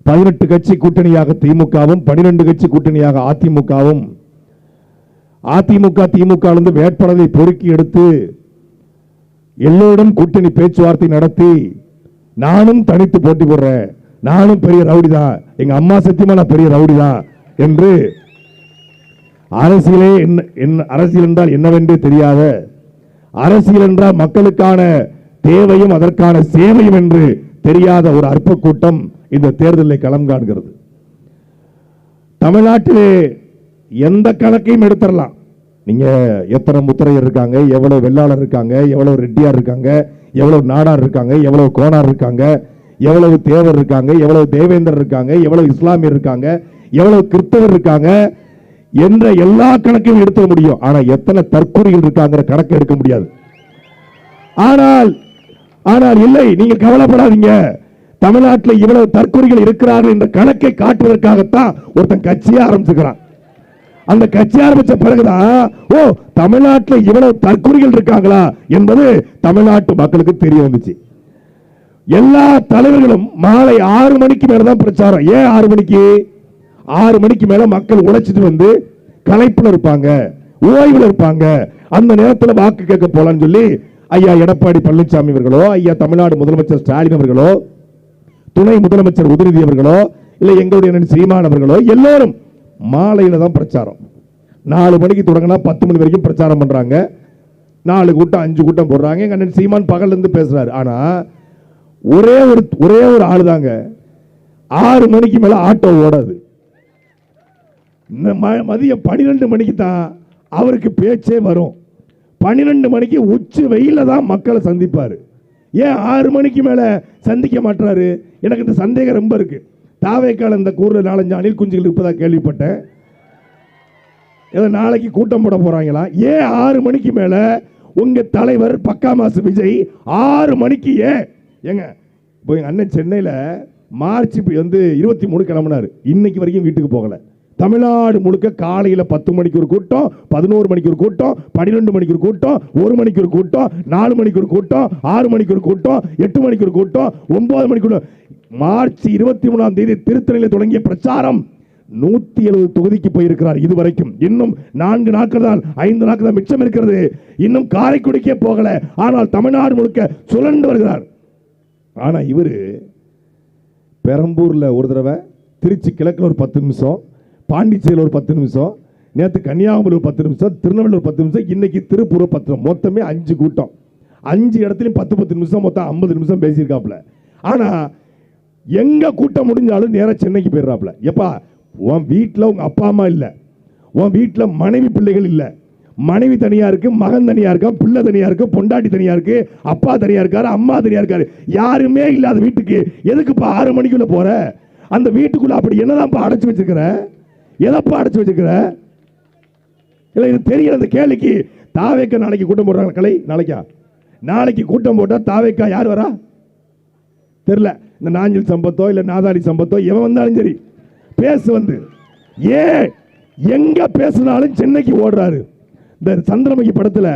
18 கட்சி கூட்டணியாக திமுகவும் 12 கட்சி கூட்டணியாக அதிமுகவும் அதிமுக திமுக வேட்பாளரை பொறுக்கி எடுத்து எல்லோரும் கூட்டணி பேச்சுவார்த்தை நடத்தி நானும் தனித்து போட்டி போடுறேன், நானும் பெரிய ரவுடி தான், எங்க அம்மா சத்தியமா நான் பெரிய ரவுடி தான் என்று அரசியல் என்றால் என்னவென்று தெரியாத, அரசியல் என்றால் மக்களுக்கான தேவையும் அதற்கான சேவையும் என்று தெரியாத ஒரு அற்ப கூட்டம் இந்த தேர்தலில் களம் காண்கிறது. தமிழ்நாட்டிலே எந்த கணக்கையும் எடுத்துடலாம். நீங்க எத்தனை முத்திரையர் இருக்காங்க, எவ்வளவு வெள்ளாளர் இருக்காங்க, எவ்வளவு ரெட்டியார் இருக்காங்க, எவ்வளவு நாடார் இருக்காங்க, எவ்வளவு கோனார் இருக்காங்க, எவ்வளவு தேவர் இருக்காங்க, எவ்வளவு தேவேந்தர் இருக்காங்க, எவ்வளவு இஸ்லாமியர் இருக்காங்க, எவ்வளவு கிறிஸ்தவர் இருக்காங்க என்ற எல்லா கணக்கையும் எடுக்க முடியும். ஆனா எத்தனை தற்கொலைகள் இருக்காங்கிற கணக்கு எடுக்க முடியாது. ஆனால் இல்லை, நீங்க கவலைப்படாதீங்க. தமிழ்நாட்டில் இவ்வளவு தற்கொலைகள் இருக்கிறார்கள் என்ற கணக்கை காட்டுவதற்காகத்தான் ஒருத்தன் கட்சியை ஆரம்பிச்சுக்கிறான். அந்த கட்சி ஆரம்பிச்ச பிறகுதான் தமிழ்நாட்டில் இவ்வளவு தற்கொலைகள் இருக்காங்களா என்பது தமிழ்நாட்டு மக்களுக்கு தெரிய வந்துச்சு. எல்லா தலைவர்களும் மாலை 6 மணிக்கு மேலதான் பிரச்சாரம். ஏன் 6 மணிக்கு? 6 மணிக்கு மேல மக்கள் உழைச்சிட்டு வந்து களைப்புல இருப்பாங்க, ஓய்வுல இருப்பாங்க. அந்த நேரத்தில் வாக்கு கேட்க போலான்னு சொல்லி ஐயா எடப்பாடி பழனிசாமி அவர்களோ, ஐயா தமிழ்நாடு முதலமைச்சர் ஸ்டாலின் அவர்களோ, துணை முதலமைச்சர் உதயநிதி அவர்களோ, இல்ல எங்களுடைய சீமான் அவர்களோ எல்லோரும் மாலையில தான் பிரச்சாரம். 4 மணிக்கு தொடங்கினா 10 மணி வரைக்கும் பிரச்சாரம் பண்றாங்க. 4 கூட்டம் 5 கூட்டம் போடுறாங்க. எங்க அண்ணன் சீமான் பகல்ல இருந்து பேசுறாரு. ஆனா ஒரே ஒரு ஆளு தாங்க 6 மணிக்கு மேல ஆட்டோ ஓடாது. மதியம் 12 மணிக்கு தான் அவருக்கு பேச்சே வரும். 12 மணிக்கு உச்சி வெயில தான் மக்களை சந்திப்பாரு. ஏன் 6 மணிக்கு மேல சந்திக்க மாட்டாரு? எனக்கு இந்த சந்தேகம் ரொம்ப இருக்கு. தாவேக்கால இந்த கூர்ல 4-5 அணில் குஞ்சுகள் இருப்பதா கேள்விப்பட்டேன். ஏதோ நாளைக்கு கூட்டம் போட போறாங்களா? ஏன் 6 மணிக்கு மேல உங்க தலைவர் பக்கா மாசு விஜய் 6 மணிக்கு ஏங்க இப்போ எங்க அண்ணன் சென்னையில மார்ச் 23 கிளம்பினாரு. இன்னைக்கு வரைக்கும் வீட்டுக்கு போகல. தமிழ்நாடு முழுக்க காலையில் 10 மணிக்கு ஒரு கூட்டம், 11 மணிக்கு ஒரு கூட்டம், 12 மணிக்கு ஒரு கூட்டம், 1 மணிக்கு ஒரு கூட்டம், 4 மணிக்கு ஒரு கூட்டம், 6 மணிக்கு ஒரு கூட்டம், 8 மணிக்கு ஒரு கூட்டம், 9 மணிக்கு. மார்ச் 23ஆம் தேதி திருத்தணியில் தொடங்கிய பிரச்சாரம் 170 தொகுதிக்கு போயிருக்கிறார் இதுவரைக்கும். இன்னும் 4 நாட்கள் தான், 5 நாட்கள் தான் மிச்சம் இருக்கிறது. இன்னும் காரைக்குடிக்கே போகல. ஆனால் தமிழ்நாடு முழுக்க சுழண்டு வருகிறார். ஆனா இவரு பெரம்பூர்ல ஒரு தடவை, திருச்சி கிழக்குல ஒரு 10 நிமிஷம், பாண்டிச்சேரியில் ஒரு 10 நிமிஷம், நேற்று கன்னியாகுமரி ஒரு 10 நிமிஷம், திருநெல்வேலி 10 நிமிஷம், இன்னைக்கு திருப்பூர் 10 நிமிஷம், மொத்தமே 5 கூட்டம். 5 இடத்துலையும் 10 நிமிஷம், மொத்தம் 50 நிமிஷம் பேசியிருக்காப்ல. ஆனா எங்க கூட்டம் முடிஞ்சாலும் நேரம் சென்னைக்கு போயிடுறாப்ல. எப்பா உன் வீட்டில் உங்க அப்பா அம்மா இல்லை, உன் வீட்டில் மனைவி பிள்ளைகள் இல்லை, மனைவி தனியா இருக்கு, மகன் தனியா இருக்கா, பிள்ளை தனியா இருக்கு, பொண்டாட்டி தனியா இருக்கு, அப்பா தனியா இருக்காரு, அம்மா தனியா இருக்காரு, யாருமே இல்லாத வீட்டுக்கு எதுக்குப்பா 6 மணிக்குள்ள போற? அந்த வீட்டுக்குள்ள அப்படி என்னதான் அடைச்சு வச்சிருக்கிற? எதப்பா அடைச்சு வச்சிருக்கிற? இல்ல இது தெரியல. அந்த கேள்விக்கு தாவேக்கா நாளைக்கு கூட்டம் போடுறாங்க. கலை நாளைக்கு கூட்டம் போட்டா தாவேக்கா யார் வரா தெரியல. இந்த நாஞ்சில் சம்பத்தோ இல்ல நாதாரி சம்பத்தோ எவன் வந்தாலும் சரி பேசு வந்து எங்க பேசினாலும் சென்னைக்கு ஓடுறாரு. இந்த சந்திரமுகி படத்துல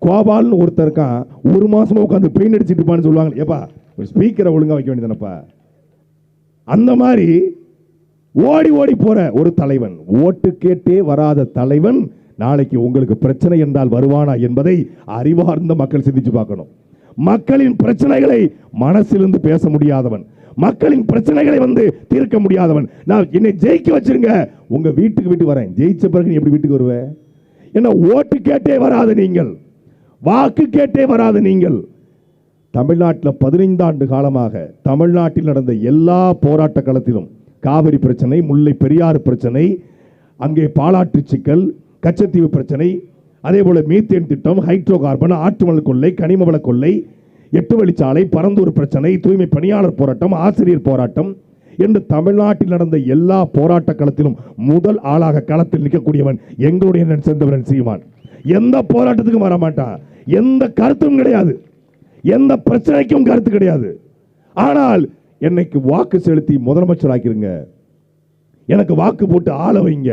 கோபால்னு ஒருத்தர் இருக்கான், 1 மாசமா உட்காந்து பெயின் அடிச்சுட்டு இருப்பான்னு சொல்லுவாங்க. ஏப்பா ஒரு ஸ்பீக்கரை ஒழுங்கா வைக்க வேண்டியதானப்பா. அந்த மாதிரி ஓடி ஓடி போற ஒரு தலைவன், ஓட்டு கேட்டே வராத தலைவன் நாளைக்கு உங்களுக்கு பிரச்சனை என்றால் வருவானா என்பதை அறிவார்ந்த மக்கள் சிந்திச்சு பார்க்கணும். மக்களின் பிரச்சனைகளை மனசிலிருந்து பேச முடியாதவன், மக்களின் பிரச்சனைகளை தீர்க்க முடியாதவன். நான் என்னை ஜெயிக்க வச்சிருங்க, உங்க வீட்டுக்கு வரேன். ஜெயிச்ச பிறகு எப்படி வீட்டுக்கு வருவேன்? என்ன ஓட்டு கேட்டே வராத நீங்கள், வாக்கு கேட்டே வராத நீங்கள். தமிழ்நாட்டில் 15 ஆண்டு காலமாக தமிழ்நாட்டில் நடந்த எல்லா போராட்ட களத்திலும் காவிரி பிரச்சனை, முல்லை பெரியாறு பிரச்சனை, அங்கே பாலாற்று சிக்கல், கச்சத்தீவு பிரச்சனை, அதே போல மீத்தேன் திட்டம், ஹைட்ரோ கார்பன், ஆற்றுமணல் கொள்ளை, கனிமவள கொள்ளை, 8 வழிச்சாலை, பரந்தூர் பிரச்சனை, தூய்மை பணியாளர் போராட்டம், ஆசிரியர் போராட்டம் என்று தமிழ்நாட்டில் நடந்த எல்லா போராட்ட களத்திலும் முதல் ஆளாக களத்தில் நிற்கக்கூடியவன் எங்களுடைய செந்தவன் சீமான். எந்த போராட்டத்துக்கும் வர மாட்டான், எந்த கருத்தும் கிடையாது, எந்த பிரச்சனைக்கும் கருத்து கிடையாது. ஆனால் என்னைக்கு வாக்கு செலுத்தி முதலமைச்சர் ஆக்கிருங்க, எனக்கு வாக்கு போட்டு ஆள வைங்க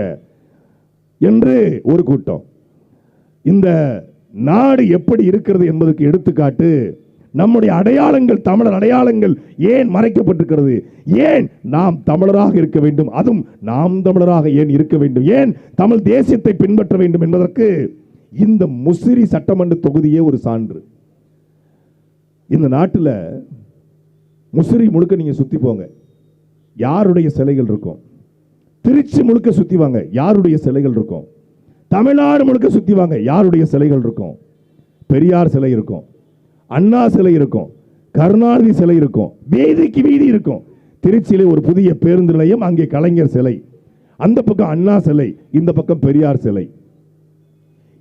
என்று ஒரு கூட்டம். இந்த நாடு எப்படி இருக்கிறது என்பதற்கு எடுத்துக்காட்டு நம்முடைய அடையாளங்கள், தமிழர் அடையாளங்கள் ஏன் மறைக்கப்பட்டிருக்கிறது? ஏன் நாம் தமிழராக இருக்க வேண்டும்? அதுவும் நாம் தமிழராக ஏன் இருக்க வேண்டும்? ஏன் தமிழ் தேசியத்தை பின்பற்ற வேண்டும் என்பதற்கு இந்த முசிறி சட்டமன்ற தொகுதியே ஒரு சான்று. இந்த நாட்டில் முசிறி முழுக்க நீங்க சுத்தி போங்க, யாருடைய சிலைகள் இருக்கும்? திருச்சி முழுக்க சுத்தி வாங்க, யாருடைய சிலைகள் இருக்கும்? தமிழ்நாடு முழுக்க சுத்தி வாங்க, யாருடைய சிலைகள் இருக்கும்? பெரியார் சிலை இருக்கும், அண்ணா சிலை இருக்கும், கருணாநிதி சிலை இருக்கும், வீதிக்கு வீதி இருக்கும். திருச்சியிலே ஒரு புதிய பேருந்து நிலையம், அங்கே கலைஞர் சிலை, அந்த பக்கம் அண்ணா சிலை, இந்த பக்கம் பெரியார் சிலை.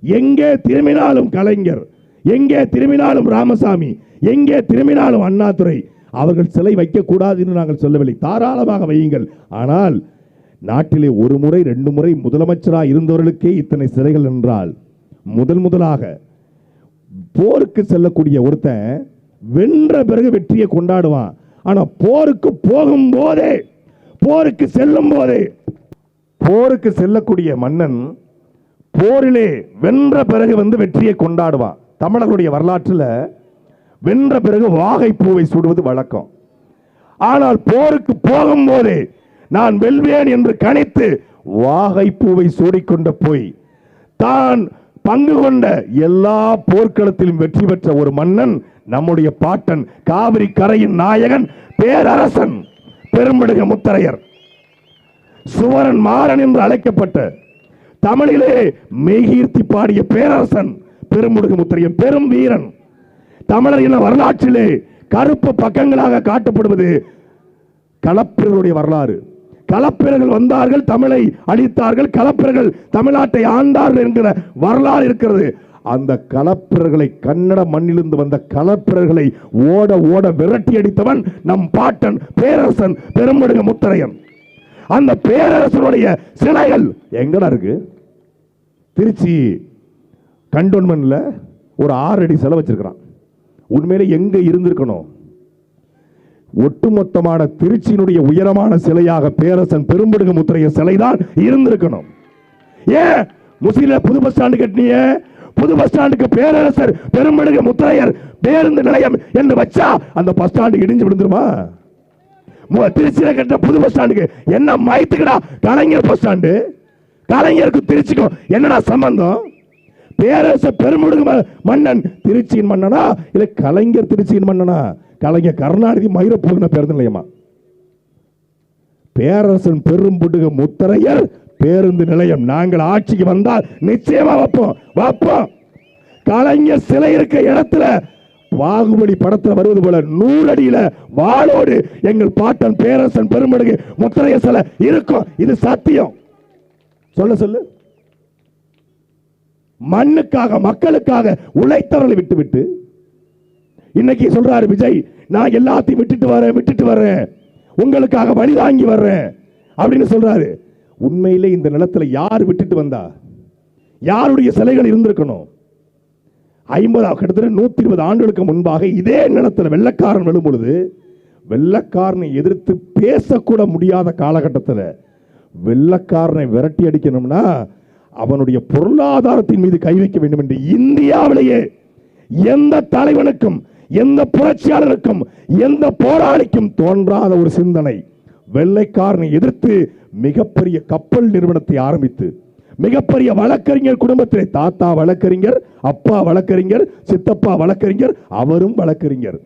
எங்கே திரும்பினாலும் கலைஞர், எங்கே திரும்பினாலும் ராமசாமி, எங்கே திரும்பினாலும் அண்ணாதுரை. அவர்கள் சிலை வைக்கக்கூடாது என்று நாங்கள் சொல்லவில்லை, தாராளமாக வையுங்கள். ஆனால் நாட்டிலே ஒரு முறை 2 முறை முதலமைச்சராக இருந்தவர்களுக்கே இத்தனை சிலைகள் என்றால், முதலாக போருக்கு செல்லக்கூடிய ஒருத்தன் வென்ற பிறகு வெற்றியை கொண்டாடுவான். ஆனா போருக்கு போகும் போதே, போருக்கு செல்லும் போதே, போருக்கு செல்லக்கூடிய மன்னன் போரிலே வென்ற பிறகு வெற்றியை கொண்டாடுவான். தமிழர்களுடைய வரலாற்றில் வென்ற பிறகு வாகை பூவை சூடுவது வழக்கம். ஆனால் போருக்கு போகும் போதே நான் வெல்வேன் என்று கணித்து வாகை பூவை சூடிக்கொண்ட போய் தான் பங்கு கொண்ட எல்லா போர்க்களத்திலும் வெற்றி பெற்ற ஒரு மன்னன் நம்முடைய பாட்டன், காவிரி கரையின் நாயகன், பேரரசன் பெரும்படுக முத்தரையர். சுவரன் மாறன் என்று அழைக்கப்பட்ட, தமிழிலே மெய்கீர்த்தி பாடிய பேரரசன் பெரும்படுக முத்தரையன், பெரும் வீரன். தமிழர் இன வரலாற்றிலே கருப்பு பக்கங்களாக காட்டப்படுவது களப்பிரர்களுடைய வரலாறு. களப்பிரர்கள் வந்தார்கள், தமிழை அழித்தார்கள், களப்பிரர்கள் தமிழ்நாட்டை ஆண்டார்கள் என்கிற வரலாறு இருக்கிறது. அந்த களப்பிரர்களை, கன்னட மண்ணிலிருந்து வந்த களப்பிரர்களை ஓட ஓட விரட்டி அடித்தவன் நம் பாட்டன் பேரரசன் பெரும்படுக முத்தரையன். அந்த பேரரசனுடைய சிலைகள் எங்கடா இருக்கு? திருச்சி கண்டோன்மெண்ட்ல ஒரு 6 அடி சிலை வச்சிருக்கிறான். உண்மையிலே எங்க இருந்திருக்கணும்? ஒட்டுமொத்தமான திருச்சியினுடைய உயரமான சிலையாக பேரரசன் பெரும்படுக முத்தரையர் சிலைதான் இருந்திருக்கணும். ஏன் முசிறில புது பஸ் ஸ்டாண்டு கட்டினிய? புது பஸ் ஸ்டாண்டுக்கு பேரரசர் பெரும்படுக முத்தரையர் பேருந்து நிலையம் என்று வச்சா அந்த பஸ் ஸ்டாண்டு இடிஞ்சு விழுந்துருமா? திருச்சியில கட்ட புது பஸ் ஸ்டாண்டுக்கு என்ன மயத்துக்கடா கலைஞர் பஸ் ஸ்டாண்டு? கலைஞருக்கு திருச்சிக்கும் என்னடா சம்பந்தம்? பேரரசர் பெரும்படுக மன்னன் திருச்சியின் மன்னனா இல்ல கலைஞர் திருச்சியின் மன்னனா? கலைஞர் கருணாநிதி மயிர போகிற பேருந்து நிலையமா? பேரரசன் பெரும்படுக முத்தரையர் பேருந்து நிலையம் நாங்கள் ஆட்சிக்கு வந்தால் நிச்சயமா வைப்போம். கலைஞர் சிலை இருக்க இடத்துல பாகுபலி படத்தில் வருவது போல 100 அடியில வாளோடு எங்கள் பாட்டன் பேரரசன் பெரும்படுக முத்தரையர் சிலை இருக்கும். இது சத்தியம். சொல்லு. மண்ணுக்காக, மக்களுக்காக உழைத்தவர்களை விட்டுவிட்டு இன்னைக்கு சொல்றாரு விஜய், நான் எல்லாத்தையும் விட்டுட்டு வரேன், உங்களுக்காக வழி தாங்கி வர்றேன் அப்படின்னு சொல்றாரு. உண்மையிலே இந்த நிலத்துல யார் விட்டுட்டு வந்தா? யாருடைய சிலைகள் இருந்திருக்கணும்? 50 கிட்டத்தட்ட 120 ஆண்டுகளுக்கு முன்பாக இதே நிலத்துல வெள்ளக்காரன் விழும் பொழுது, வெள்ளக்காரனை எதிர்த்து பேசக்கூட முடியாத காலகட்டத்தில் வெள்ளக்காரனை விரட்டி அடிக்கணும்னா அவனுடைய பொருளாதாரத்தின் மீது கை வைக்க வேண்டும் என்று இந்தியாவிலேயே எந்த தலைவனுக்கும், எந்த புரட்சியாளருக்கும், எந்த போராளிக்கும் தோன்றாத ஒரு சிந்தனை. வெள்ளைக்காரனை எதிர்த்து மிகப்பெரிய கப்பல் நிறுவனத்தை ஆரம்பித்து, மிகப்பெரிய வழக்கறிஞர் குடும்பத்திலே தாத்தா வழக்கறிஞர், அப்பா வழக்கறிஞர், சித்தப்பா வழக்கறிஞர், அவரும் வழக்கறிஞர்,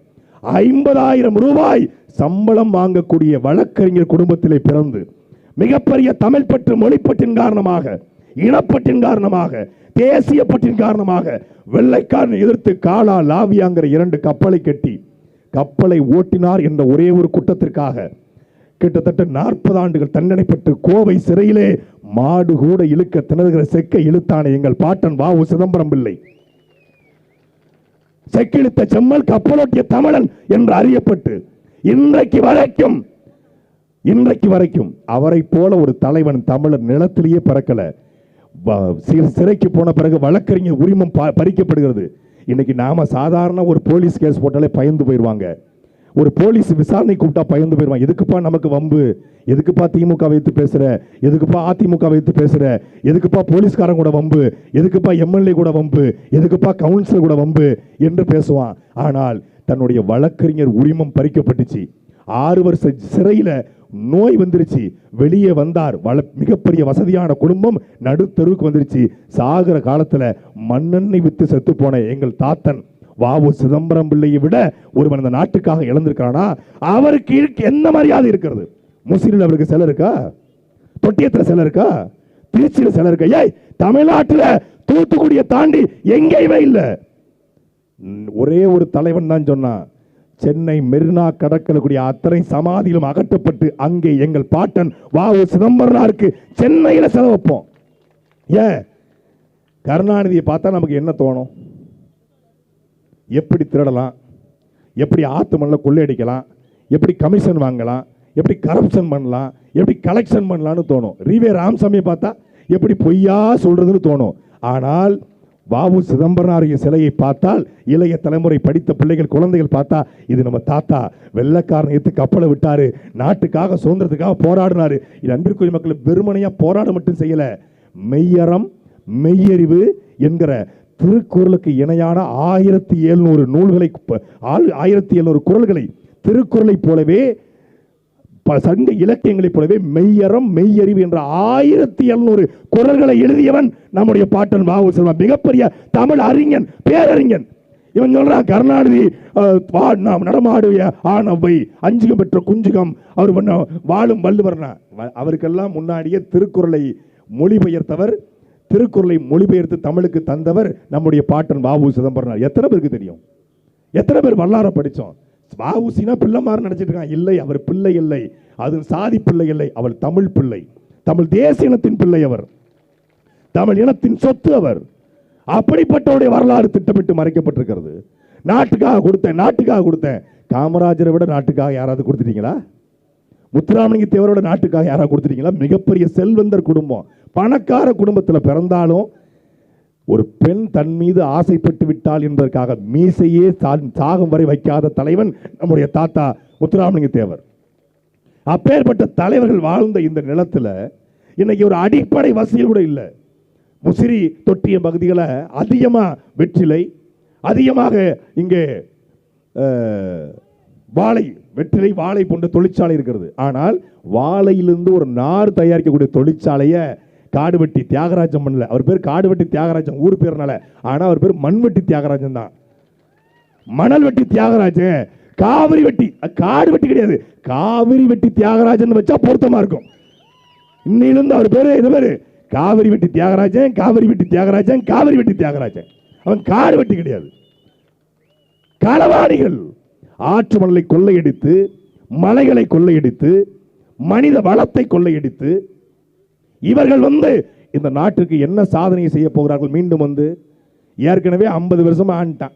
50,000 ரூபாய் சம்பளம் வாங்கக்கூடிய வழக்கறிஞர் குடும்பத்திலே பிறந்து மிகப்பெரிய தமிழ் பற்று, மொழிப்பற்றின் காரணமாக, இனப்பற்றின் காரணமாக, தேசிய பற்றின் காரணமாக வெள்ளைக்காரனை எதிர்த்து காலா லாவியாங்கிற 2 கப்பலை கட்டி கப்பலை ஓட்டினார் என்ற ஒரே ஒரு குற்றத்திற்காக கிட்டத்தட்ட 40 ஆண்டுகள் தண்டனை பெற்று கோவை சிறையிலே மாடு கூட இழுக்க திணறுகிற செக்கை இழுத்தானே எங்கள் பாட்டன் வ.உ. சிதம்பரம் பிள்ளை. செக்கிழுத்த செம்மல் கப்பலோட்டிய தமிழன் என்று அறியப்பட்டு இன்றைக்கு வரைக்கும் அவரை போல ஒரு தலைவன் தமிழர் நிலத்திலேயே பிறக்கல. சிறைக்கு போன பிறகு வழக்கறிஞர் உரிமம் பறிக்கப்படுகிறது. இன்னைக்கு நாம சாதாரண ஒரு போலீஸ் கேஸ் போட்டாலே பயந்து போயிருவாங்க. ஒரு போலீஸ் விசாரணை கூப்பிட்டா பயந்து போயிருவாங்க. எதுக்குப்பா நமக்கு வம்பு? எதுக்குப்பா திமுக வைத்து பேசுற? எதுக்குப்பா அதிமுக வைத்து பேசுற? எதுக்குப்பா போலீஸ்காரன் கூட வம்பு? எதுக்குப்பா எம்எல்ஏ கூட வம்பு? எதுக்குப்பா கவுன்சிலர் கூட வம்பு என்று பேசுவான். ஆனால் தன்னுடைய வழக்கறிஞர் உரிமம் பறிக்கப்பட்டுச்சு. 6 வருஷ சிறையில நோய் வந்துருச்சு. வெளியே வந்தார். மிகப்பெரிய வசதியான குடும்பம், நடுத்தருவுக்கு வந்துருச்சு. சாகர காலத்துல மண்ணெண்ணெய் வித்து செத்து போன எங்கள் தாத்தன் வாவு சிதம்பரம் பிள்ளையை விட ஒருவன் இந்த நாட்டுக்காக இழந்திருக்கானா? அவருக்கு என்ன மரியாதை இருக்கிறது? முஸ்லிம் அவருக்கு சிலை இருக்கா? தொட்டியத்துல சிலை இருக்கா? திருச்சியில சிலை இருக்கா? ஏய், தமிழ்நாட்டுல தூத்துக்குடியை தாண்டி எங்கேயுமே இல்லை. ஒரே ஒரு தலைவன் தான் சொன்னான், சென்னை மெரினா கடற்கரைக்கூடிய அத்தனை சமாதியிலும் அகற்றப்பட்டு அங்கே எங்கள் பாட்டன் வாவு சிதம்பரனாருக்கு சென்னையில சிலை வைப்போம். ஏன்? கருணாநிதியை பார்த்தா நமக்கு என்ன தோணும்? எப்படி திருடலாம், எப்படி ஆத்து மண்ல கொள்ளையடிக்கலாம், எப்படி கமிஷன் வாங்கலாம், எப்படி கரப்ஷன் பண்ணலாம், எப்படி கலெக்ஷன் பண்ணலாம்னு தோணும். ரீவே ராமசாமியை பார்த்தா எப்படி பொய்யா சொல்றதுன்னு தோணும். ஆனால் வாவு சிதம்பரனாரிய சிலையை பார்த்தால் இளைய தலைமுறை படித்த பிள்ளைகள் குழந்தைகள் பார்த்தா இது நம்ம தாத்தா வெள்ளைக்காரன் எடுத்து கப்பலை விட்டாரு, நாட்டுக்காக சுதந்திரத்துக்காக போராடினாரு. இது அன்பிற்குரிய மக்கள் வெறுமனையா போராட மட்டும் செய்யல, மெய்யறம் மெய்யறிவு என்கிற திருக்குறளுக்கு இணையான 1700 நூல்களை 1700 குறள்களை திருக்குறளை போலவே சங்க இலக்கியங்களைப் போலவே மெய்யறம் மெய்யறிவு என்ற 1700 குறள்களை எழுதியவன் நம்முடைய பாட்டன் வாவு சிதம்பரம். மிகப்பெரிய தமிழ் அறிஞன், பேரறிஞன். இவன் சொல்றான் கருணாநிதி நாம் நடமாடுவிய ஆனவை அஞ்சுகம் பெற்ற குஞ்சுகம் அவர் பண்ண வாழும் வள்ளுவர்னா. அவருக்கெல்லாம் முன்னாடியே திருக்குறளை மொழிபெயர்த்தவர், திருக்குறளை மொழிபெயர்த்து தமிழுக்கு தந்தவர் நம்முடைய பாட்டன் வாவு சிதம்பரம். எத்தனை பேருக்கு தெரியும்? எத்தனை பேர் வரலாற படித்தோம்? வாவுசினா பிள்ளை மாதிரி நினைச்சிட்டு இருக்கான். இல்லை, அவர் பிள்ளை இல்லை, அது சாதி பிள்ளை இல்லை, அவள் தமிழ் பிள்ளை, தமிழ் தேசிய இனத்தின் பிள்ளை, அவர் தமிழ் இனத்தின் சொத்து. அவர் அப்படிப்பட்டவருடைய வரலாறு திட்டமிட்டு மறைக்கப்பட்டிருக்கிறது. நாட்டுக்காக கொடுத்தேன், நாட்டுக்காக கொடுத்தேன். காமராஜரை விட நாட்டுக்காக யாராவது கொடுத்துட்டீங்களா? முத்துராமலிங்க தேவரோட நாட்டுக்காக யாராவது கொடுத்துட்டீங்களா? மிகப்பெரிய செல்வந்தர் குடும்பம், பணக்கார குடும்பத்தில் பிறந்தாலும் ஒரு பெண் தன் மீது ஆசைப்பட்டு விட்டாள் என்பதற்காக மீசையே சாகும் வரை வைக்காத தலைவன் நம்முடைய தாத்தா முத்துராமலிங்க தேவர். அப்பேற்பட்ட தலைவர்கள் வாழ்ந்த இந்த நிலத்துல இன்னைக்கு ஒரு அடிப்படை வசதிகள் கூட இல்லை. முசிறி தொட்டிய பகுதிகளை அதிகமா வெற்றிலை, அதிகமாக இங்கே வாழை, வெற்றிலை வாழை போன்ற தொழிற்சாலை இருக்கிறது. ஆனால் வாழையிலிருந்து ஒரு நார் தயாரிக்கக்கூடிய தொழிற்சாலையை காடுவெட்டி தியாகராஜன் பண்ணல. அவர் பேர் காடுவெட்டி தியாகராஜன், ஊர் பேர்னால. ஆனா அவர் பேர் மண்வெட்டி தியாகராஜன் தான். மணல் வெட்டி தியாகராஜன், காவிரி வெட்டி, காடு வெட்டி கிடையாது, காவிரி வெட்டி தியாகராஜன் வச்சா பொருத்தமா இருக்கும். இன்னிலிருந்து அவர் பேரு இது பேரு காவிரி வெட்டி தியாகராஜன், காவிரி வெட்டி தியாகராஜன், காவிரி வெட்டி தியாகராஜன். அவன் காடு வெட்டி கிடையாது. களவாணிகள் ஆற்று மணலை கொள்ளையடித்து, மலைகளை கொள்ளையடித்து, மனித வளத்தை கொள்ளையடித்து இவர்கள் இந்த நாட்டுக்கு என்ன சாதனை செய்ய போகிறார்கள்? மீண்டும் ஏற்கனவே 50 வருஷமா ஆண்டான்.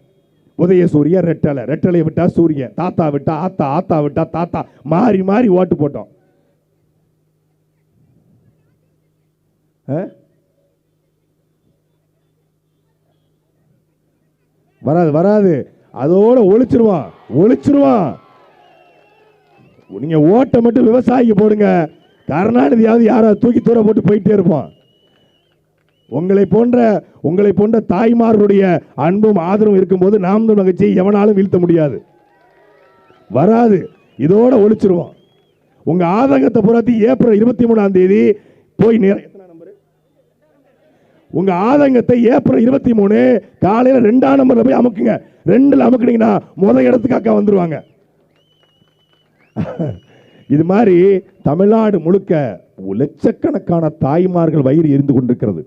உதயசூரிய ரெட்டலை, ரெட்டலை விட்டா சூரியன், தாத்தா விட்டா ஆத்தா, ஆத்தா விட்டா தாத்தா, மாறி மாறி ஓட்டு போட்டோம். வராது வராது, அதோட ஒழிச்சிருவான் ஒழிச்சிருவான். நீங்க ஓட்ட மட்டும் விவசாயிக்கு போடுங்க, கருணாநிதியாவது யாராவது தூக்கி தூர போட்டு போயிட்டே இருப்பான். உங்களை போன்ற தாய்மார்களுடைய அன்பும் ஆதரவும் இருக்கும்போது நாம் மகிழ்ச்சியை எவனாலும் வீழ்த்த முடியாது. வராது, இதோட ஒழிச்சிருவோம். உங்க ஆதங்கத்தை புறாத்தி ஏப்ரல் 23ஆம் தேதி போய் உங்க ஆதங்கத்தை ஏப்ரல் 23 காலையில 2ஆம் நம்பர்ல போய் அமுக்குங்க. 2ல அமுக்குனீங்கன்னா முதல் இடத்துக்கு அக்கா வந்துருவாங்க. இது மாதிரி தமிழ்நாடு முழுக்க லட்சக்கணக்கான தாய்மார்கள் வயிறு எரிந்து கொண்டிருக்கிறது.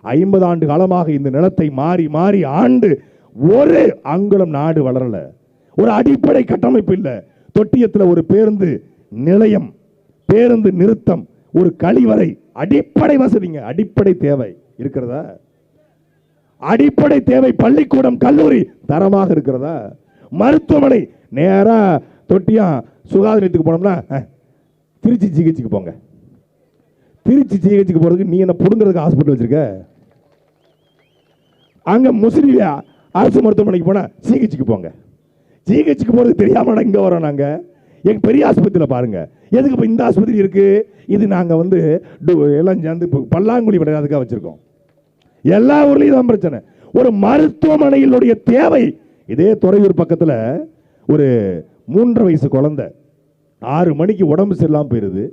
50 ஆண்டு காலமாக இந்த நிலத்தை மாறி மாறி ஆண்டு ஒரு அங்குலம் நாடு வளரல. ஒரு அடிப்படை கட்டமைப்பு இல்லை. தொட்டியத்தில் ஒரு பேருந்து நிலையம், பேருந்து நிறுத்தம், ஒரு கழிவறை, அடிப்படை வசதிங்க, அடிப்படை தேவை இருக்கிறதா? அடிப்படை தேவை. பள்ளிக்கூடம் கல்லூரி தரமாக இருக்கிறதா? மருத்துவமனை நேரா தொட்டியா சுகாதார நிலையத்துக்கு போனோம்னா திருச்சி சிகிச்சைக்கு போங்க. திருச்சி சிகிச்சைக்கு போறதுக்கு நீ என்ன புடுங்கிறதுக்கு ஹாஸ்பிட்டல் வச்சிருக்க? அங்க முஸ்லிம் அரசு மருத்துவமனைக்கு போனா சிகிச்சைக்கு போங்க. சிகிச்சைக்கு போறது தெரியாம இங்க வரோம். நாங்க எங்க பெரிய ஆஸ்பத்திரியில் பாருங்க. எதுக்கு இப்ப இந்த ஆஸ்பத்திரி இருக்கு? இது நாங்க எல்லாம் சேர்ந்து பல்லாங்குழி விளையாதுக்காக வச்சிருக்கோம். எல்லா ஊர்லயும் தான் பிரச்சனை. ஒரு மருத்துவமனையினுடைய தேவை. இதே துறையூர் பக்கத்துல ஒரு 3.5 வயசு குழந்தை 6 மணிக்கு உடம்பு சரியில்லாமல் போயிடுது,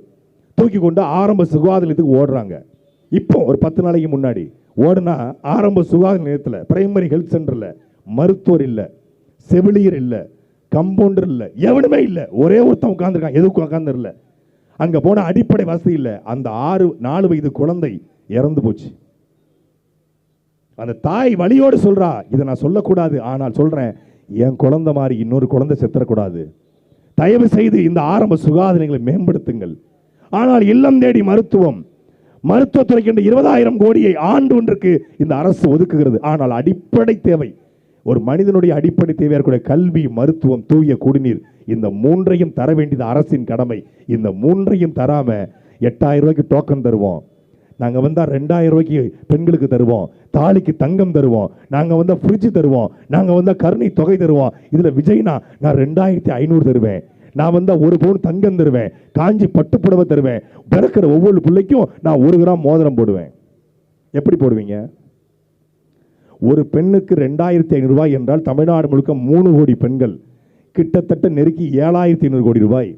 தூக்கி கொண்டு ஆரம்ப சுகாதார நிலையத்துக்கு ஓடுறாங்க. இப்போ ஒரு 10 நாளைக்கு முன்னாடி ஓடுனா ஆரம்ப சுகாதார நிலையத்தில் பிரைமரி ஹெல்த் சென்டரில் மருத்துவர் இல்லை, செவிலியர் இல்லை, கம்பவுண்டர் இல்லை, எவனுமே இல்லை. ஒரே ஒருத்தன் உட்காந்துருக்கான், எதுக்கு உட்காந்து இல்லை. அங்கே போன அடிப்படை வசதி இல்லை. அந்த 4 வயது குழந்தை இறந்து போச்சு. அந்த தாய் வலியோடு சொல்றா, இதை நான் சொல்லக்கூடாது, ஆனால் சொல்றேன், என் குழந்தை மாதிரி இன்னொரு குழந்தை செத்துறக்கூடாது. தயவு செய்து இந்த ஆரம்ப சுகாதார நிலையங்களை மேம்படுத்துங்கள். ஆனால் இல்லம் தேடி மருத்துவத்துறைக்கு 20,000 கோடியை ஆண்டு ஒன்றுக்கு இந்த அரசு ஒதுக்குகிறது. ஆனால் அடிப்படை தேவை, ஒரு மனிதனுடைய அடிப்படை தேவையாக இருக்கக்கூடிய கல்வி, மருத்துவம், தூய குடிநீர், இந்த 3ஐயும் தர வேண்டியது அரசின் கடமை. இந்த 3ஐயும் தராம 8,000 ரூபாய்க்கு டோக்கன் தருவோம், நாங்கள் வந்தால் 2,000 ரூபாய்க்கு பெண்களுக்கு தருவோம், தாலிக்கு தங்கம் தருவோம், நாங்கள் வந்தால் ஃப்ரிட்ஜ் தருவோம், நாங்கள் வந்தால் கருணை தொகை தருவோம். இதில் விஜய்னா நான் 2,500 தருவேன், நான் வந்தால் 1 பவுன் தங்கம் தருவேன், காஞ்சி பட்டு புடவை தருவேன், பிறக்கிற ஒவ்வொரு பிள்ளைக்கும் நான் 1 கிராம் மோதிரம் போடுவேன். எப்படி போடுவீங்க? ஒரு பெண்ணுக்கு 2,500 ரூபாய் என்றால் தமிழ்நாடு முழுக்க 3 கோடி பெண்கள், கிட்டத்தட்ட நெருக்கி 7,500 கோடி ரூபாய்.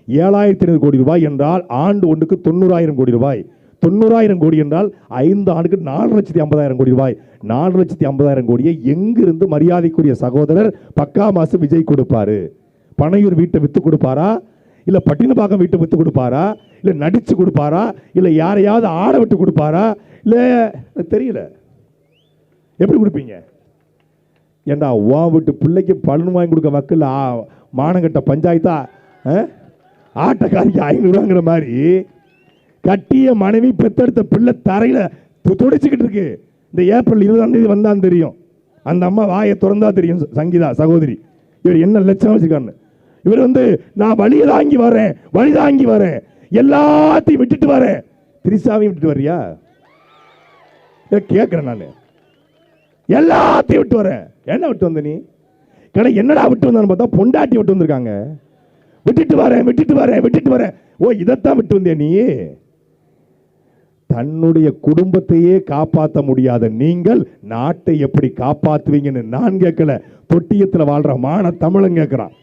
7,500 கோடி ரூபாய் என்றால் ஆண்டு ஒன்றுக்கு 90,000 கோடி ரூபாய். 90,000 கோடி என்றால் 5 ஆண்டுக்கு 4,50,000 கோடி ரூபாய். 4,50,000 கோடியை எங்கிருந்து மரியாதைக்குரிய சகோதரர் பக்கா மாசு விஜய் கொடுப்பாரு? பனையூர் வீட்டை வித்து கொடுப்பாரா, இல்ல பட்டினப்பாக்கம் வீட்டை வித்து கொடுப்பாரா, இல்ல நடிச்சு கொடுப்பாரா, இல்ல யாரையாவது ஆட விட்டு கொடுப்பாரா, இல்ல தெரியல. எப்படி கொடுப்பீங்க? ஏண்டா வா விட்டு பிள்ளைக்கு பலன் வாங்கி கொடுக்க மக்கள் மானங்கட்ட பஞ்சாயத்தா ஆட்டக்காரிக்கு 500 ரூபாங்கிற மாதிரி கட்டிய மனைவி பெத்தெடுத்த பிள்ளை தரையில துடிச்சுக்கிட்டு இருக்கு. இந்த ஏப்ரல் 20ஆம் தேதி வந்தான் தெரியும், அந்த அம்மா வாயை திறந்தா தெரியும், சங்கீதா சகோதரி இவர் என்ன லட்சணம் வச்சிருக்கான்னு. இவர் நான் வழி தாங்கி வரேன், எல்லாத்தையும் விட்டுட்டு வரேன். திரிசாவையும் விட்டுட்டு வர்றியா? கேட்கிறேன் நான், எல்லாத்தையும் விட்டு வரேன். என்ன விட்டு வந்த நீ? கடை என்னடா விட்டு வந்தான்னு பார்த்தா பொண்டாட்டி விட்டு வந்திருக்காங்க. விட்டுட்டு வரேன். ஓ, இதைத்தான் விட்டு வந்தே நீ? தன்னுடைய குடும்பத்தையே காப்பாற்ற முடியாத நீங்கள் நாட்டை எப்படி காப்பாற்றுவீங்கன்னு நான் கேட்கல, தொட்டியத்தில் வாழ்ற மான தமிழன் கேட்கிறான்.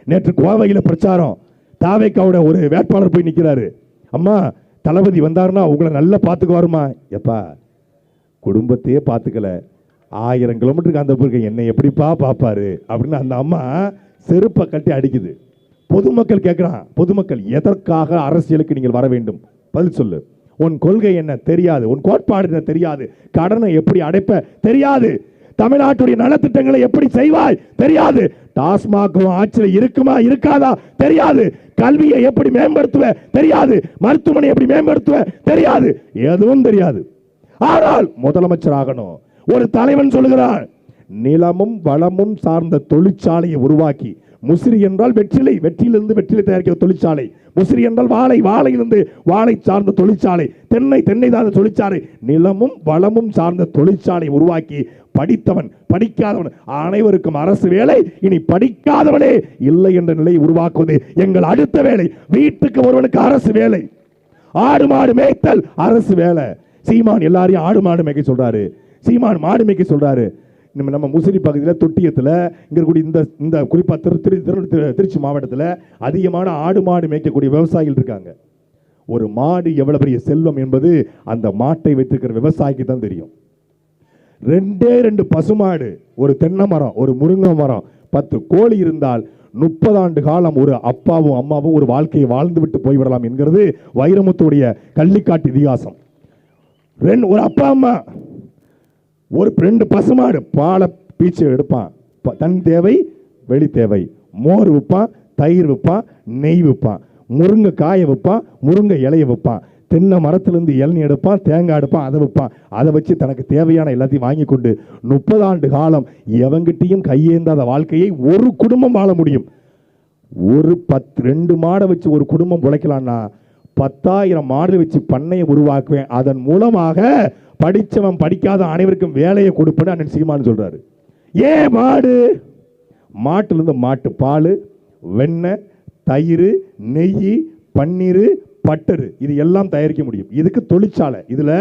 நேற்று கோவையில் பிரச்சாரம், தாவேக்காவோட ஒரு வேட்பாளர் போய் நிற்கிறாரு. அம்மா, தளபதி வந்தாருன்னா உங்களை நல்லா பார்த்துக்குவாருமா. எப்பா, குடும்பத்தையே பார்த்துக்கல, 1000 கிலோமீட்டருக்கு அந்த பிறகு என்னை எப்படிப்பா பார்ப்பாரு அப்படின்னு அந்த அம்மா செருப்பை கட்டி அடிக்குது. பொதுமக்கள் கேட்கிறான், பொதுமக்கள் எதற்காக அரசியலுக்கு நீங்கள் வர வேண்டும்? பதில் சொல்லு. உன் கொள்கை என்ன தெரியாது, உன் கோட்பாடு என்ன தெரியாது, கடனை எப்படி அடைப்ப தெரியாது, தமிழ்நாட்டுடைய நலத்திட்டங்களை எப்படி செய்வாய் தெரியாது, டாஸ்மாக் ஆட்சியில் இருக்குமா இருக்காதா தெரியாது, கல்வியை எப்படி மேம்படுத்துவ தெரியாது, மருத்துவமனை எப்படி மேம்படுத்துவ தெரியாது, எதுவும் தெரியாது. ஆனால் முதலமைச்சர் ஆகணும். ஒரு தலைவன் சொல்லுகிறான், நிலமும் வளமும் சார்ந்த தொழிற்சாலையை உருவாக்கி, முசிறி என்றால் வெற்றிலிருந்து வெற்றிலை தயாரிக்கிற தொழிற்சாலை, முசிறி என்றால் வாழையிலிருந்து வாழை சார்ந்த தொழிற்சாலை, தென்னை சார்ந்த தொழிற்சாலை, நிலமும் வளமும் சார்ந்த தொழிற்சாலை உருவாக்கி படித்தவன் படிக்காதவன் அனைவருக்கும் அரசு வேலை, இனி படிக்காதவனே இல்லை என்ற நிலையை உருவாக்குவது எங்கள் அடுத்த வேலை. வீட்டுக்கு ஒருவனுக்கு அரசு வேலை, ஆடு மாடு மேய்த்தல் அரசு வேலை. சீமான் எல்லாரையும் ஆடு மாடு மேய்க்க சொல்றாரு, சீமான் மாடு மேய்க்க சொல்றாரு. நம்ம முசிறி பகுதியில் தொட்டியத்தில் இங்க கூடிய இந்த குறிப்பாக திருச்சி மாவட்டத்தில் அதிகமான ஆடு மாடு மேய்க்கக்கூடிய விவசாயிகள் இருக்காங்க. ஒரு மாடு எவ்வளவு பெரிய செல்வம் என்பது அந்த மாட்டை வைத்திருக்கிற விவசாயிக்கு தான் தெரியும். 2 பசுமாடு, ஒரு தென்னை மரம், ஒரு முருங்கை மரம், 10 கோழி இருந்தால் 30 ஆண்டு காலம் ஒரு அப்பாவும் அம்மாவும் ஒரு வாழ்க்கையை வாழ்ந்து விட்டு போய்விடலாம் என்கிறது வைரமுத்துடைய கள்ளிக்காட்டு இதிகாசம். ஒரு அப்பா அம்மா, ஒரு 2 பசுமாடு, பாலை பீச்சு எடுப்பான், தன் தேவை வெளி தேவை, மோர் விற்பான், தயிர் விற்பான், நெய் விற்பான், முருங்கை காய விற்பான், முருங்கை இலையை விற்பான், தென்னை மரத்திலிருந்து இளநீ எடுப்பான், தேங்காய் எடுப்பான், அதை விற்பான். அதை வச்சு தனக்கு தேவையான எல்லாத்தையும் வாங்கி கொண்டு 30 ஆண்டு காலம் எவங்கிட்டையும் கையேந்தாத வாழ்க்கையை ஒரு குடும்பம் வாழ முடியும். ஒரு 2 மாடை வச்சு ஒரு குடும்பம் உழைக்கலாம்னா 10,000 மாடு வச்சு பண்ணையை உருவாக்குவேன், அதன் மூலமாக படித்தவன் படிக்காத அனைவருக்கும் வேலையை கொடுப்பேன்னு அண்ணன் சீமான் சொல்றாரு. ஏன் மாடு? மாட்டிலிருந்து மாட்டு பால், வெண்ணெய், தயிர், நெய், பன்னீர், பட்டர், இது எல்லாம் தயாரிக்க முடியும். இதுக்கு தொழிற்சாலை, இதுல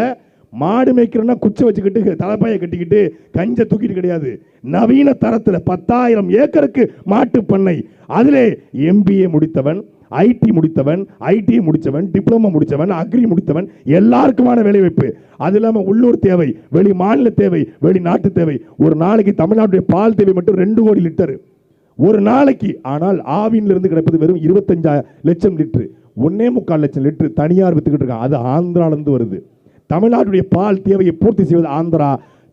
மாடு மேய்க்கிறோம்னா குச்சை வச்சுக்கிட்டு தலைப்பாயை கட்டிக்கிட்டு கஞ்ச தூக்கிட்டு கிடையாது. நவீன தரத்தில் 10,000 ஏக்கருக்கு மாட்டு பண்ணை. அதிலே MBA முடித்தவன், ஐடி முடித்தவன், ஐடிஐ முடித்தவன், டிப்ளமோ முடித்தவன், அக்ரி முடித்தவன், எல்லாருக்குமான வேலைவாய்ப்பு. அது இல்லாமல் உள்ளூர் தேவை, வெளி மாநில தேவை, வெளிநாட்டு தேவை. ஒரு நாளைக்கு தமிழ்நாட்டுடைய பால் தேவை மட்டும் 2 கோடி லிட்டர் ஒரு நாளைக்கு. ஆனால் ஆவினிலிருந்து கிடைப்பது வெறும் 25 லட்சம் லிட்டர். 1.25 லட்சம் லிட்டர் தனியார் வித்துக்கிட்டு இருக்கான். அது ஆந்திராவிலிருந்து வருது. தமிழ்நாட்டுடைய பால் தேவையை பூர்த்தி செய்வது ஆந்திரா.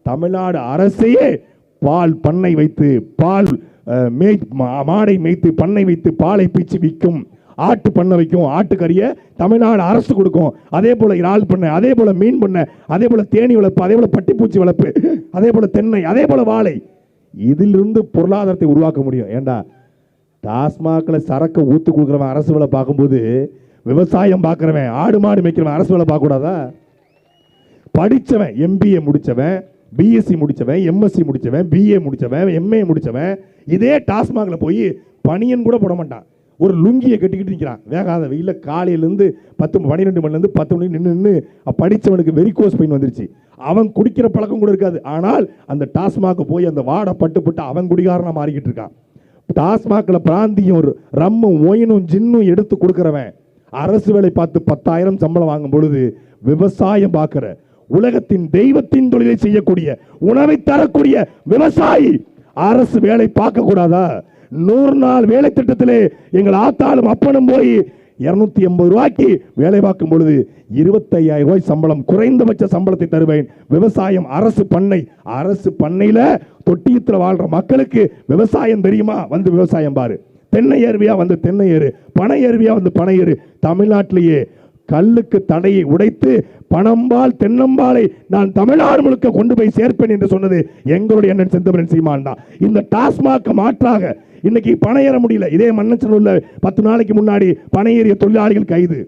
தமிழ்நாடு அரசையே பால் பண்ணை வைத்து பால் மாடை மேய்த்து பண்ணை வைத்து பாலை பீச்சு விற்கும். ஆட்டு பண்ணை வைக்கும். ஆட்டுக்கறியை தமிழ்நாடு அரசு கொடுக்கும். அதே போல இறால் பண்ணை, அதே போல மீன் பண்ணை, அதே போல தேனி வளர்ப்பு, அதே போல பட்டிப்பூச்சி வளர்ப்பு, அதே போல தென்னை, அதே போல வாழை. இதிலிருந்து பொருளாதாரத்தை உருவாக்க முடியும். ஏண்டா டாஸ்மாக்ல சரக்கு ஊத்து கொடுக்குறவன் அரசு வேலை பார்க்கும்போது விவசாயம் பார்க்குறவன், ஆடு மாடு மேய்க்கிறவன் அரசு வேலை பார்க்கக்கூடாதா? படித்தவன், MBA முடித்தவன், BSc முடித்தவன், MSc முடித்தவன், BA முடித்தவன், MA முடித்தவன் இதே டாஸ்மாகில் போய் பனியன் கூட போட மாட்டான். ஒரு லுங்கியை கட்டிக்கிட்டு நிற்கிறான். வேகாத வெயிலில் காலையிலேருந்து 12 மணிலேருந்து 10 மணி நின்று படித்தவனுக்கு வெரிகோஸ் பெயின் வந்துருச்சு. அவன் குடிக்கிற பழக்கம் கூட இருக்காது. ஆனால் அந்த டாஸ்மாக்கு போய் அந்த வாடை பட்டு அவன் குடிகாரனாக மாறிக்கிட்டு இருக்கான். டாஸ்மாகில் பிராந்தியும் ரம்மும் ஒயினும் ஜின்னும் எடுத்து கொடுக்குறவன் அரசு வேலை பார்த்து 10,000 சம்பளம் வாங்கும் பொழுது விவசாயம் பார்க்கிற உலகத்தின் தெய்வத்தின் தொழிலை செய்யக்கூடிய உணவை தரக்கூடிய விவசாயி அரசு வேலை பார்க்க கூடாதா? 100 நாள் வேலை திட்டத்திலே எங்கள் ஆத்தாலும் அப்பனும் போய் 280 ரூபாய்க்கு வேலை பார்க்கும் பொழுது 25,000 ரூபாய் சம்பளம், குறைந்தபட்ச சம்பளத்தை தருவேன். விவசாயம் அரசு பண்ணை. அரசு பண்ணையில தொட்டியத்தில் வாழ்ற மக்களுக்கு விவசாயம் தெரியுமா? வந்து விவசாயம் பாரு. தென்னை ஏறுவியா? வந்து தென்னை ஏறு. பனை ஏறுவியா? வந்து பனை ஏறு. தமிழ்நாட்டிலேயே கல்லுக்கு தடையை உடைத்து பணம்பால் தென்னம்பாலை நான் தமிழ்நாடு முழுக்க கொண்டு போய் சேர்ப்பேன் என்று சொன்னது எங்களுடைய அண்ணன் செந்தமிழன் சீமான் தான். இந்த டாஸ்மாக் மாற்றாக இன்னைக்கு பனை ஏற முடியல. இதே மன்னச்சனூர்ல 10 நாளைக்கு முன்னாடி பனை ஏறிய தொழிலாளிகள் கைது.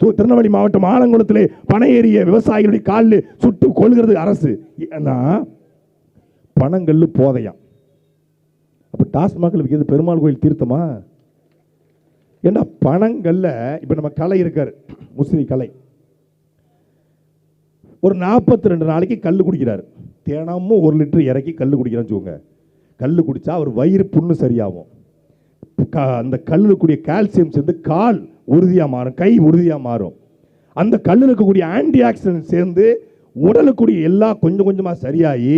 திருநெல்வேலி மாவட்டம் ஆலங்குளத்திலே பனை ஏறிய விவசாயிகளுடைய காலில் சுட்டு கொள்கிறது அரசு. ஏன்னா பணங்கல்லு போதையா. அப்ப டாஸ்மாக்ல விற்கிறது பெருமாள் கோயில் தீர்த்தமா? ஏன்னா பணங்கள்ல இப்ப நம்ம கலை இருக்காரு, முஸ்லிம் கலை, ஒரு 42 நாளைக்கு கல் குடிக்கிறார். தினமும் 1 லிட்டர் இறக்கி கல் குடிக்கிறான்னு வச்சுக்கோங்க. கல் குடிச்சா அவர் வயிறு புண்ணு சரியாகும். அந்த கல்லில் கூடிய கால்சியம் சேர்ந்து கால் உறுதியா மாறும், கை உறுதியா மாறும். அந்த கல்லில் இருக்கக்கூடிய ஆன்டி ஆக்சிடென்ட் சேர்ந்து உடலுக்குரிய எல்லாம் கொஞ்சம் கொஞ்சமா சரியாகி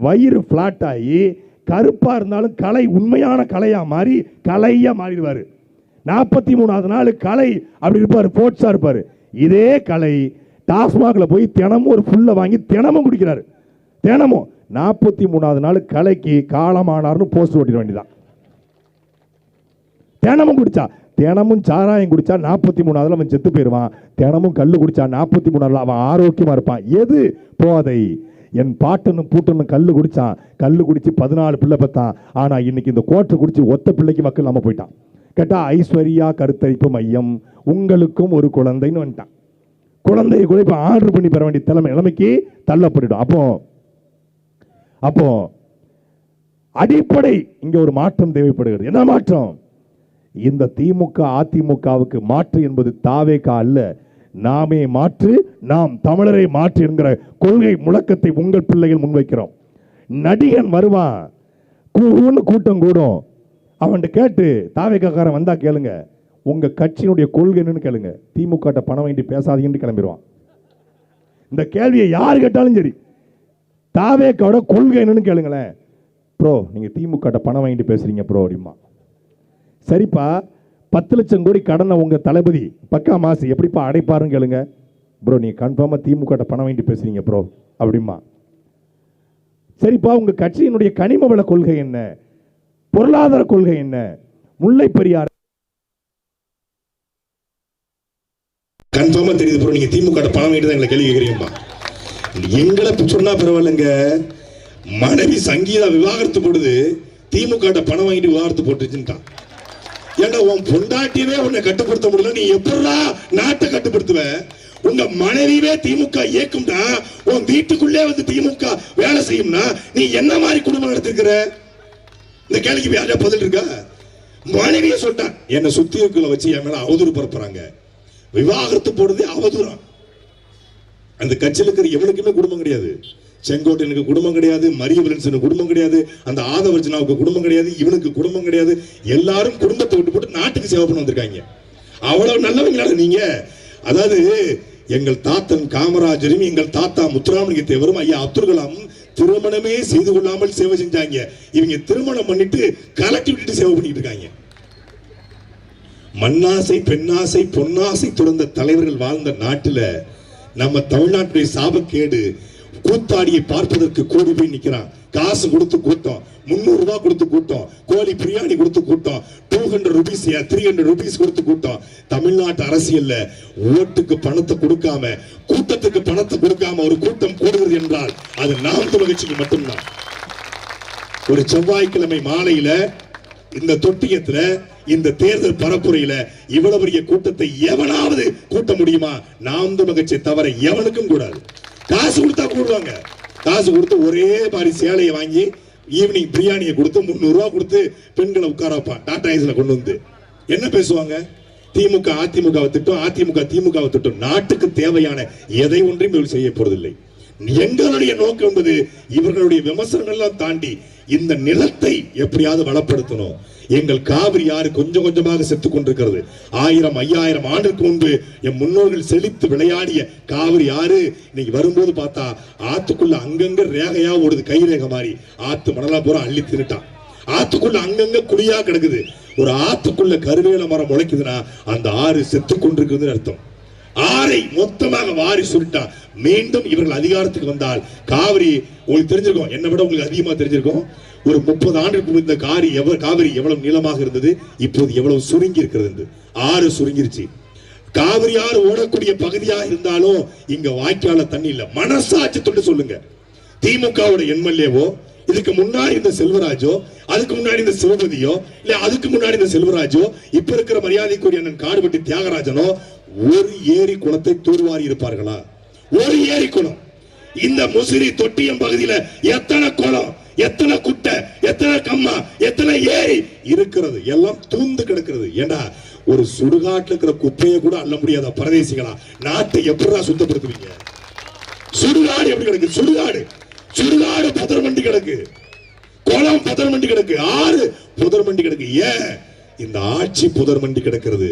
வயிறு பிளாட் ஆகி கருப்பா இருந்தாலும் கலை உண்மையான கலையா மாறி கலையா மாறிடுவாரு. 43வது நாள் கலை அப்படி இருப்பாரு, போட்ஸா இருப்பாரு. இதே கலை டாஸ்மாக்ல போய் தினமும் ஒரு புல்ல வாங்கி தினமும் குடிக்கிறாரு. தினமும் 43வது நாள் கலைக்கு காலமானார்னு போஸ்ட் ஓட்டிட வேண்டியதான். தினமும் குடிச்சா, தினமும் சாராயம் குடிச்சா 43வது அவன் செத்து போயிடுவான். தினமும் கல்லு குடிச்சா 43வது அவன் ஆரோக்கியமா இருப்பான். எது போதை? என் பாட்டனும் பூட்டனும் கல்லு குடிச்சான். கல்லு குடிச்சு 14 பிள்ளை பெத்தான். ஆனா இன்னைக்கு இந்த கோட்டை குடிச்சு ஒத்த பிள்ளைக்கு மக்கள் நம்ம போயிட்டான். கேட்டா ஐஸ்வர்யா கருத்தரிப்பு மையம் உங்களுக்கும் ஒரு குழந்தைன்னு வந்துட்டான். குழந்தையை கூட இப்ப ஆர்டர் பண்ணி பெற வேண்டிய நிலைமைக்கு தள்ளப்பட்டுடும். அப்போ அடிப்படை இங்க ஒரு மாற்றம் தேவைப்படுகிறது. என்ன மாற்றம்? இந்த திமுக அதிமுகவுக்கு மாற்று என்பது தாவேகா அல்ல, நாமே மாற்று, நாம் தமிழரை மாற்று என்கிற கொள்கை முழக்கத்தை உங்கள் பிள்ளைகள் முன்வைக்கிறோம். நடிகன் வருவான், கூட்டம் கூடும், அவன் கேட்டு தாவேகாரன் வந்தா கேளுங்க உங்க கட்சியினுடைய கொள்கை என்னன்னு கேளுங்க. திமுக பணம் வேண்டி பேசாதீங்கன்னு கிளம்பிடுவான். இந்த கேள்வியை யார் கேட்டாலும் சரி, தாவேகாவோட கொள்கை என்னன்னு கேளுங்களேன். ப்ரோ நீங்க திமுக பணம் வாங்கிட்டு பேசுறீங்க ப்ரோ அப்படிமா. சரிப்பா 10 லட்சம் கோடி கடனை உங்க தளபதி பக்கா மாசு எப்படிப்பா அடைப்பாருன்னு கேளுங்க. ப்ரோ நீங்க கன்ஃபார்மா திமுக பணம் வாங்கிட்டு பேசுறீங்க ப்ரோ அப்படிமா. சரிப்பா உங்க கட்சியினுடைய கனிம வள கொள்கை என்ன, பொருளாதார கொள்கை என்ன, முல்லை பெரியார் கன்ஃபார்மா தெரியுது ப்ரோ. நீங்க திமுக பணம் வாங்கிட்டு தான் எங்களை கேள்வி கேட்கிறீங்கப்பா. எங்களை சொன்னா பரவாயில்லைங்க. மனைவி சங்கீதா விவாகரத்து போடுது, திமுக பணம் வாங்கிட்டு விவாகரத்து போட்டுச்சுட்டான். ஏன்னா உன் பொண்டாட்டியவே உன்னை கட்டுப்படுத்த முடியல, நீ எப்படா நாட்டை கட்டுப்படுத்துவ? உங்க மனைவியே திமுக இயக்கும்டா, உன் வீட்டுக்குள்ளே வந்து திமுக வேலை செய்யும்னா நீ என்ன மாதிரி குடும்பம் நடத்திருக்கிற? இந்த கேள்விக்கு யாரா பதில் இருக்கா? மனைவியே சொல்லிட்டான், என்னை சுத்தி இருக்கிற வச்சு என் மேல அவதூறு பரப்புறாங்க, விவாகரத்து போடுறதே அவதூறம். அந்த கட்சியில் இருக்கிற எவனுக்குமே குடும்பம் கிடையாது. செங்கோட்டையனுக்கு குடும்பம் கிடையாது, மரியவலன்சனுக்கு குடும்பம் கிடையாது, அந்த ஆதவர்ஜனாவுக்கு குடும்பம் கிடையாது, இவனுக்கு குடும்பம் கிடையாது. எல்லாரும் குடும்பத்தை விட்டு போட்டு நாட்டுக்கு சேவை பண்ண வந்திருக்காங்க. அவ்வளவு நல்லவங்களா நீங்க. அதாவது எங்கள் தாத்தன் காமராஜரும் எங்கள் தாத்தா முத்துராமலிங்க தேவரும் ஐயா அப்துல் கலாமும் திருமணமே செய்து கொள்ளாமல் சேவை செஞ்சாங்க. இவங்க திருமணம் பண்ணிட்டு கலட்டி விட்டுட்டு சேவை பண்ணிட்டு இருக்காங்க. மண்ணாசை பெண்ணாசை பொன்னாசை துறந்த தலைவர்கள் வாழ்ந்த நாட்டுல நம்ம தமிழ்நாட்டுடைய சாபக்கேடு கூத்தாடியை பார்ப்பதற்கு கோடி போய் நிக்கிறான். காசு கொடுத்து கூட்டம், 300 ரூபாய் கொடுத்து கூட்டம், கோழி பிரியாணி கொடுத்து கூட்டம், 200 rupees 300 rupees கொடுத்து கூட்டம். தமிழ்நாட்டு அரசியல்ல ஓட்டுக்கு பணத்தை கொடுக்காம, கூட்டத்துக்கு பணத்தை கொடுக்காம ஒரு கூட்டம் கூடுகிறது என்றால் அது நாம் தமிழர் கட்சிக்கு மட்டும்தான். ஒரு செவ்வாய்க்கிழமை மாலையில இந்த தொட்டியத்துல இந்த தேர்தல் பரப்புரையில இவ்வளவு பெரிய கூட்டத்தை எவனாவது கூட்ட முடியுமா? நாம் தமிழர் கட்சியை தவிர எவனுக்கும் கூடாது. காசு கொடுத்தா கூடுவாங்க. காசு கொடுத்து ஒரே மாதிரி சேலையை வாங்கி ஈவினிங் பிரியாணியை கொடுத்து 300 ரூபாய் கொடுத்து பெண்களை உட்கார வைப்பான். டாடா ஏஸ்ல கொண்டு வந்து என்ன பேசுவாங்க? திமுக அதிமுகவை திட்டம், அதிமுக திமுகவை திட்டம். நாட்டுக்கு தேவையான எதை ஒன்றையும் இவர்கள் செய்ய போறதில்லை. எங்களுடைய நோக்கம் என்பது இவர்களுடைய விமர்சனங்கள் எல்லாம் தாண்டி இந்த நிலத்தை எப்படியாவது வளப்படுத்தணும். எங்கள் காவிரி ஆறு கொஞ்சம் கொஞ்சமாக செத்துக் கொண்டிருக்கிறது. 1000 5000 ஆண்டுக்கு முன்பு என் முன்னோர்கள் செழித்து விளையாடிய காவிரி ஆறு இன்னைக்கு வரும்போது பார்த்தா ஆத்துக்குள்ள அங்கங்க ரேகையா ஓடுது, கை ரேகை மாதிரி. ஆத்து மணலா பூரா அள்ளி தின்னுட்டான். ஆத்துக்குள்ள அங்கங்க குடியா கிடக்குது. ஒரு ஆத்துக்குள்ள கருவேல மரம் முளைக்குதுன்னா அந்த ஆறு செத்து கொண்டிருக்குதுன்னு அர்த்தம். ஆறை மொத்தமாக வாரி சுருட்டா. மீண்டும் இவர்கள் அதிகாரத்துக்கு வந்தால் காவிரி உங்களுக்கு தெரிஞ்சிருக்கும், என்னை விட உங்களுக்கு அதிகமா தெரிஞ்சிருக்கும். ஒரு 30 ஆண்டுக்கு இந்த காவிரி எவ்வளவு நீளமாக இருந்தது, இப்போது எவ்வளவு சுருங்கி இருக்கிறது. ஆறு சுருங்கிருச்சு. காவிரி ஆறு ஓடக்கூடிய பகுதியாக இருந்தாலும் இங்க வாய்க்கால தண்ணி இல்ல. மனசாட்சி தொட்டு சொல்லுங்க. திமுகவோட எம்எல்ஏவோ, இதுக்கு முன்னாடி இந்த செல்வராஜோ, அதுக்கு முன்னாடி இந்த சிவபதியோ, இல்ல அதுக்கு முன்னாடி இந்த செல்வராஜோ, இப்ப இருக்கிற மரியாதைக்குரிய அண்ணன் காடுபட்டி தியாகராஜனோ ஒரு ஏரி குளத்தை தூர்வாரி இருப்பார்களா? ஒரு ஏரி குளம். இந்த முசிறி தொட்டியம் பகுதியில எத்தனை குளம், எத்தனை குட்டை, எத்தனை கம்மா, எத்தனை ஏரி இருக்கிறது? எல்லாம் தூந்து கிடக்கிறது. ஏண்டா ஒரு சுடுகாட்டுல இருக்கிற குப்பையை கூட அள்ள முடியாத பரதேசிகளா நாட்டை எப்படா சுத்தப்படுத்துவீங்க? சுடுகாடு எப்படி கிடக்கு? சுடுகாடு புதர்மண்டி கிடக்கு, குளம் புதர்மண்டி கிடக்கு, ஆறு புதர்மண்டி கிடக்கு. ஏன் இந்த ஆட்சி புதர்மண்டி கிடக்கிறது?